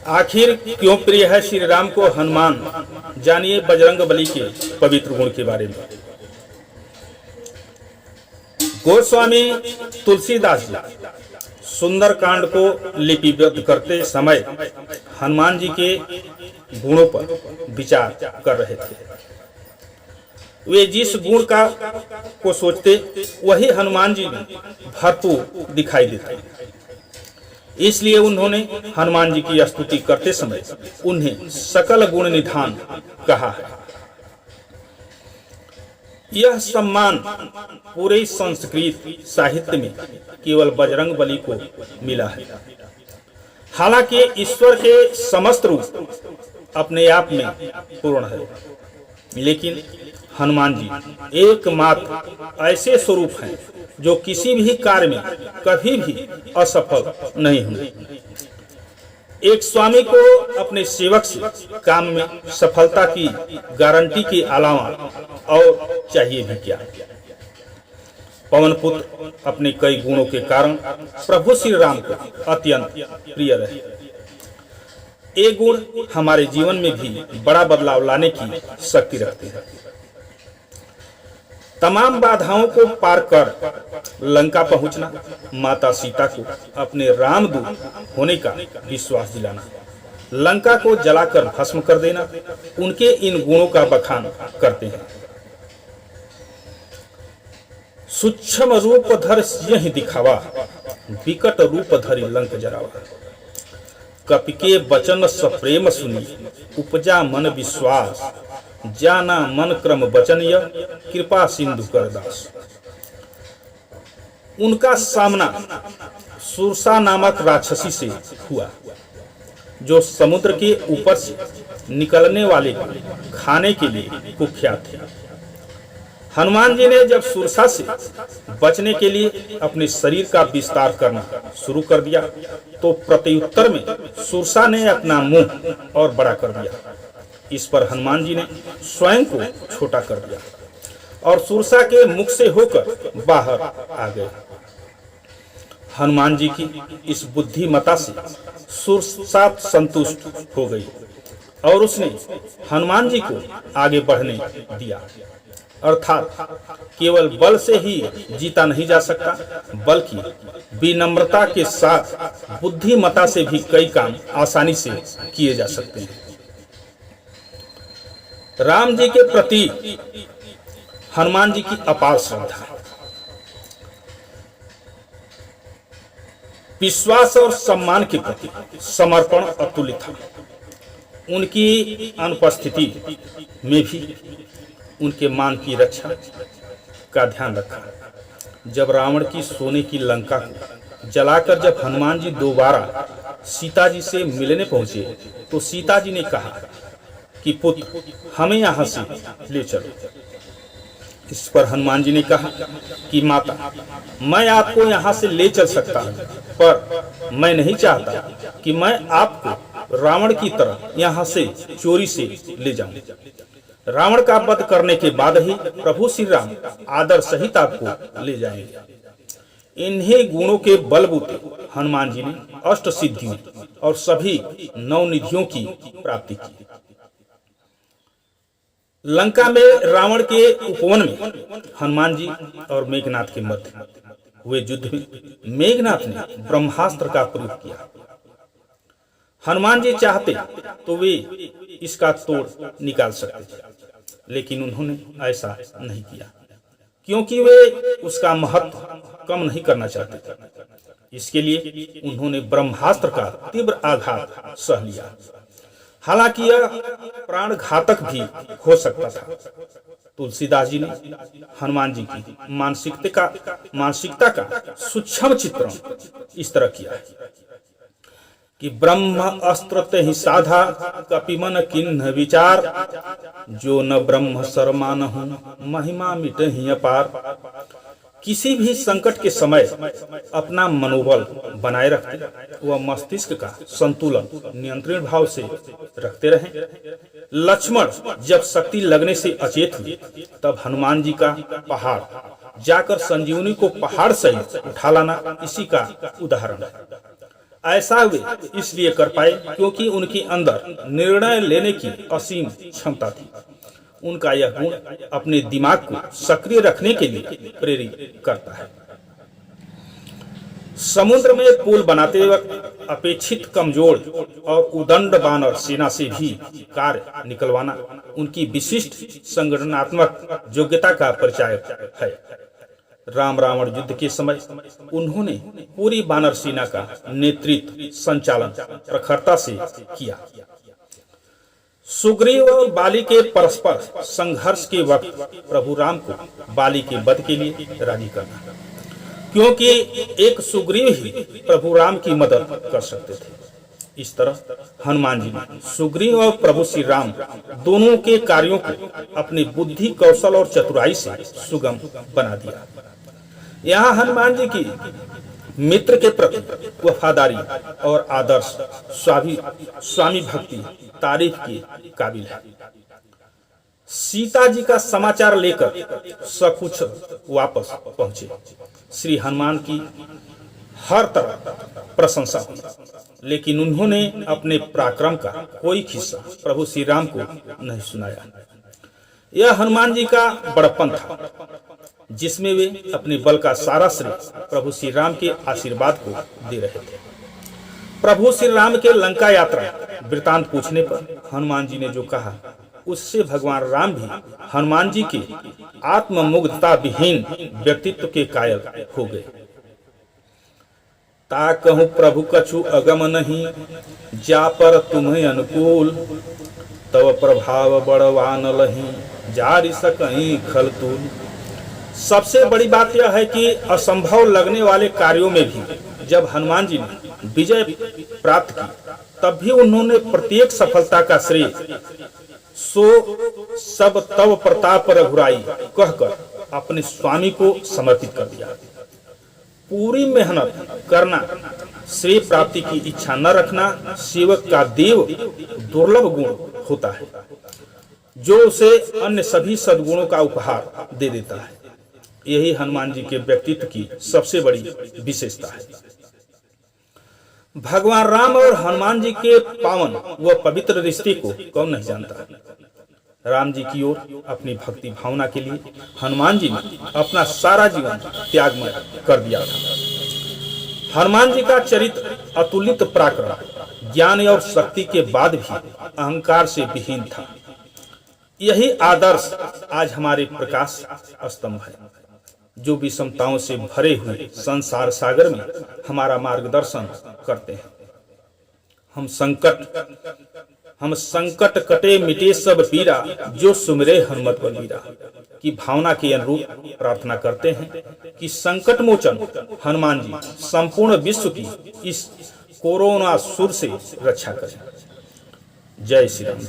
आखिर क्यों प्रिय है श्री राम को हनुमान, जानिए बजरंग बली के पवित्र गुण के बारे में। गोस्वामी तुलसीदास जी सुंदर कांड को लिपिबद्ध करते समय हनुमान जी के गुणों पर विचार कर रहे थे। वे जिस गुण को सोचते वही हनुमान जी में भरपूर दिखाई देते, इसलिए उन्होंने हनुमान जी की स्तुति करते समय उन्हें सकल गुण निधान कहा है। यह सम्मान पूरे संस्कृत साहित्य में केवल बजरंग बली को मिला है। हालांकि ईश्वर के समस्त रूप अपने आप में पूर्ण है, लेकिन हनुमान जी एकमात्र ऐसे स्वरूप हैं जो किसी भी कार्य में कभी भी असफल नहीं हुए। एक स्वामी को अपने सेवक से काम में सफलता की गारंटी के अलावा और चाहिए भी क्या। पवन पुत्र अपने कई गुणों के कारण प्रभु श्री राम को अत्यंत प्रिय रहे। ये गुण हमारे जीवन में भी बड़ा बदलाव लाने की शक्ति रखते हैं। तमाम बाधाओं को पार कर लंका पहुंचना, माता सीता को अपने रामदूत होने का विश्वास दिलाना, लंका को जलाकर भस्म कर देना, उनके इन गुणों का बखान करते हैं। सूक्ष्म रूप धर यही दिखावा, विकट रूप धरि लंक जरावा। कपि के वचन सप्रेम सुनी, उपजा मन विश्वास। जाना मन क्रम वचनीय, कृपा सिंधु करदास। उनका सामना सुरसा नामक राक्षसी से हुआ, जो समुद्र के ऊपर से निकलने वाले खाने के लिए कुख्यात थे। हनुमान जी ने जब सुरसा से बचने के लिए अपने शरीर का विस्तार करना शुरू कर दिया, तो प्रत्युत्तर में सुरसा ने अपना मुंह और बड़ा कर दिया। इस पर हनुमान जी ने स्वयं को छोटा कर दिया और सुरसा के मुख से होकर बाहर आ गए। हनुमान जी की इस बुद्धिमता से सुरसा संतुष्ट हो गई और उसने हनुमान जी को आगे बढ़ने दिया। अर्थात केवल बल से ही जीता नहीं जा सकता, बल्कि विनम्रता के साथ बुद्धिमता से भी कई काम आसानी से किए जा सकते हैं। राम जी के प्रति हनुमान जी की अपार श्रद्धा, विश्वास और सम्मान के प्रति समर्पण अतुल्य था। उनकी अनुपस्थिति में भी उनके मान की रक्षा का ध्यान रखा। जब रावण की सोने की लंका को जलाकर जब हनुमान जी दोबारा सीता जी से मिलने पहुंचे, तो सीता जी ने कहा कि पुत्र हमें यहाँ से ले चलो। इस पर हनुमान जी ने कहा कि माता, मैं आपको यहाँ से ले चल सकता हूँ, पर मैं नहीं चाहता कि मैं आपको रावण की तरह यहाँ से चोरी से ले जाऊं। रावण का वध करने के बाद ही प्रभु श्री राम आदर सहित आपको ले जाएंगे। इन्हीं गुणों के बलबूते हनुमान जी ने अष्ट सिद्धियों और सभी नवनिधियों की प्राप्ति की। लंका में रावण के उपवन में हनुमान जी और मेघनाथ के मध्य हुए युद्ध में मेघनाथ ने ब्रह्मास्त्र का प्रयोग किया। हनुमान जी चाहते तो वे इसका तोड़ निकाल सकते, लेकिन उन्होंने ऐसा नहीं किया, क्योंकि वे उसका महत्व कम नहीं करना चाहते थे। इसके लिए उन्होंने ब्रह्मास्त्र का तीव्र आघात सह लिया। हालांकि यह प्राण घातक भी हो सकता था। तुलसीदास जी ने हनुमान जी की मानसिकता का सूक्ष्म चित्रण इस तरह किया है कि ब्रह्म अस्त्र ते ही साधा, कपिमन किन्ह विचार। जो न ब्रह्म सरमानहु, महिमा मिटे ही अपार। किसी भी संकट के समय अपना मनोबल बनाए रखते, वह मस्तिष्क का संतुलन नियंत्रण भाव से रखते रहे। लक्ष्मण जब शक्ति लगने से अचेत हुए, तब हनुमान जी का पहाड़ जाकर संजीवनी को पहाड़ सहित उठा लाना इसी का उदाहरण है। ऐसा वे इसलिए कर पाए क्योंकि उनके अंदर निर्णय लेने की असीम क्षमता थी। उनका यह गुण अपने दिमाग को सक्रिय रखने के लिए प्रेरित करता है। समुद्र में पुल बनाते वक्त अपेक्षित कमजोर और उदंड वानर सेना से भी कार्य निकलवाना उनकी विशिष्ट संगठनात्मक योग्यता का परिचय है। राम रावण युद्ध के समय उन्होंने पूरी वानर सेना का नेतृत्व संचालन प्रखरता से किया। सुग्रीव और बाली के परस्पर संघर्ष के वक्त प्रभु राम को बाली के वध के लिए राजी करना, क्योंकि एक सुग्रीव ही प्रभु राम की मदद कर सकते थे। इस तरह हनुमान जी ने सुग्रीव और प्रभु श्री राम दोनों के कार्यों को अपनी बुद्धि, कौशल और चतुराई से सुगम बना दिया। यहाँ हनुमान जी की मित्र के प्रति वफादारी और आदर्श स्वामी भक्ति तारीफ के काबिल है। सीता जी का समाचार लेकर सकुछ वापस पहुंचे। श्री हनुमान की हर तरह प्रशंसा हुई, लेकिन उन्होंने अपने पराक्रम का कोई किस्सा प्रभु श्री राम को नहीं सुनाया। यह हनुमान जी का बड़प्पन था, जिसमें वे अपने बल का सारा श्रेय प्रभु श्री राम के आशीर्वाद को दे रहे थे। प्रभु श्री राम के लंका यात्रा वृतांत पूछने पर हनुमान जी ने जो कहा, उससे भगवान राम भी हनुमान जी के आत्ममुग्धता विहीन व्यक्तित्व के कायल हो गए। ता कहूं प्रभु कछु अगम नहीं, जा पर तुम्हें अनुकूल, तव प्रभाव बड़वान लही, जारी सकहीं खलतूल। सबसे बड़ी बात यह है कि असंभव लगने वाले कार्यों में भी जब हनुमान जी ने विजय प्राप्त की, तब भी उन्होंने प्रत्येक सफलता का श्रेय सो सब तव प्रताप रघुराई कहकर अपने स्वामी को समर्पित कर दिया। पूरी मेहनत करना, श्रेय प्राप्ति की इच्छा न रखना सेवक का देव दुर्लभ गुण होता है, जो उसे अन्य सभी सद्गुणों का उपहार दे देता है। यही हनुमान जी के व्यक्तित्व की सबसे बड़ी विशेषता है। भगवान राम और हनुमान जी के पावन व पवित्र रिश्ते को कौन नहीं जानता। राम जी की ओर अपनी भक्ति भावना के लिए हनुमान जी ने अपना सारा जीवन त्यागमय कर दिया था। हनुमान जी का चरित्र अतुलित पराक्रम, ज्ञान और शक्ति के बाद भी अहंकार से विहीन था। यही आदर्श आज हमारे प्रकाश स्तंभ है, जो विषमताओं से भरे हुए संसार सागर में हमारा मार्गदर्शन करते हैं। हम संकट कटे मिटे सब पीरा, जो सुमिरे हनुमत बलबीरा की भावना के अनुरूप प्रार्थना करते हैं कि संकट मोचन हनुमान जी संपूर्ण विश्व की इस कोरोना सुर से रक्षा करें। जय श्री राम।